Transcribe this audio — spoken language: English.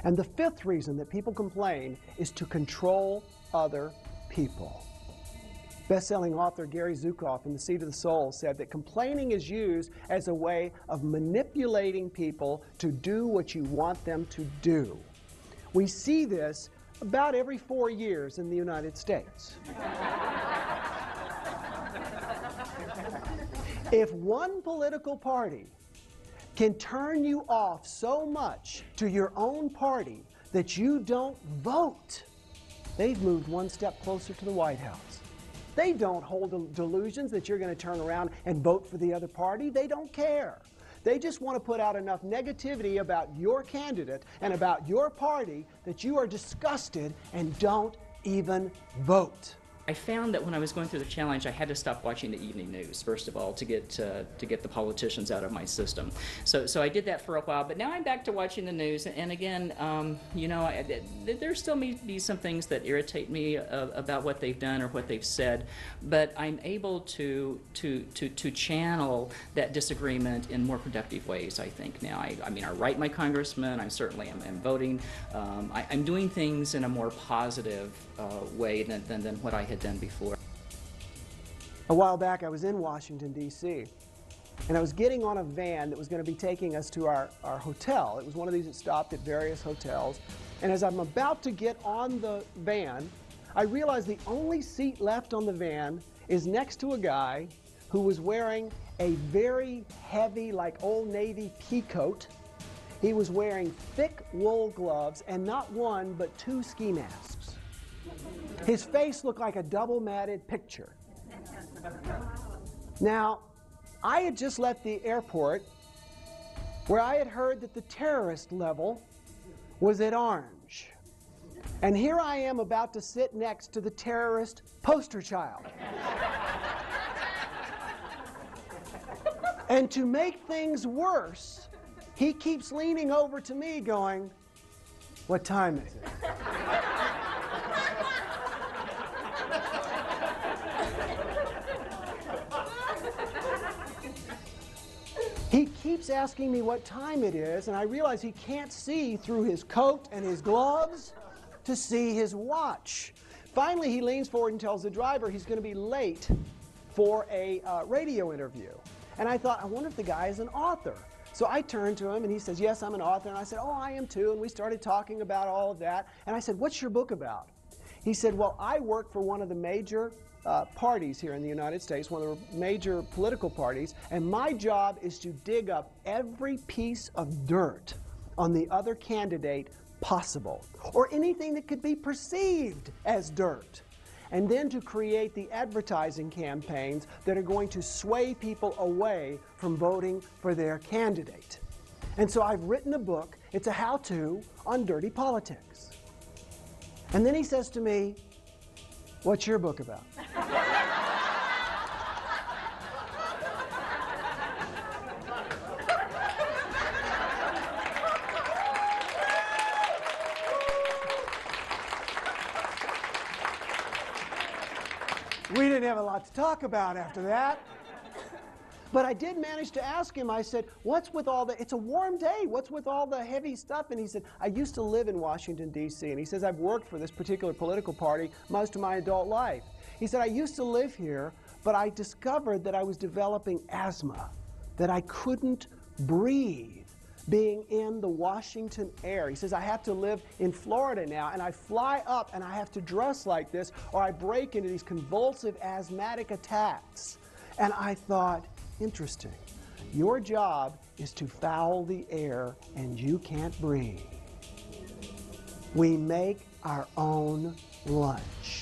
And the fifth reason that people complain is to control other people. Best-selling author Gary Zukav in The Seat of the Soul said that complaining is used as a way of manipulating people to do what you want them to do. We see this about every 4 years in the United States. If one political party can turn you off so much to your own party that you don't vote, they've moved one step closer to the White House. They don't hold delusions that you're going to turn around and vote for the other party. They don't care. They just want to put out enough negativity about your candidate and about your party that you are disgusted and don't even vote. I found that when I was going through the challenge, I had to stop watching the evening news, first of all, to get the politicians out of my system. So I did that for a while, but now I'm back to watching the news. And again, you know, there still may be some things that irritate me about what they've done or what they've said, but I'm able to channel that disagreement in more productive ways, I think, now. I mean, I write my congressman, I certainly am voting. I'm doing things in a more positive way than what I had done before. A while back, I was in Washington, D.C., and I was getting on a van that was going to be taking us to our hotel. It was one of these that stopped at various hotels. And as I'm about to get on the van, I realized the only seat left on the van is next to a guy who was wearing a very heavy, like Old Navy pea coat. He was wearing thick wool gloves and not one, but 2 ski masks. His face looked like a double-matted picture. Now, I had just left the airport where I had heard that the terrorist level was at orange. And here I am about to sit next to the terrorist poster child. And to make things worse, he keeps leaning over to me going, "What time is it?" He keeps asking me what time it is, and I realize he can't see through his coat and his gloves to see his watch. Finally, he leans forward and tells the driver he's going to be late for a radio interview. And I thought, I wonder if the guy is an author. So I turned to him, and he says, "Yes, I'm an author." And I said, "Oh, I am too." And we started talking about all of that. And I said, "What's your book about?" He said, "Well, I work for one of the major parties here in the United States, one of the major political parties, and my job is to dig up every piece of dirt on the other candidate possible, or anything that could be perceived as dirt, and then to create the advertising campaigns that are going to sway people away from voting for their candidate. And so I've written a book. It's a how-to on dirty politics." And then he says to me, "What's your book about?" We didn't have a lot to talk about after that. But I did manage to ask him, I said, "What's with all the, it's a warm day, what's with all the heavy stuff?" And he said, "I used to live in Washington, D.C., and he says, "I've worked for this particular political party most of my adult life." He said, "I used to live here, but I discovered that I was developing asthma, that I couldn't breathe being in the Washington air." He says, "I have to live in Florida now, and I fly up and I have to dress like this, or I break into these convulsive asthmatic attacks." And I thought, interesting. Your job is to foul the air, and you can't breathe. We make our own lunch.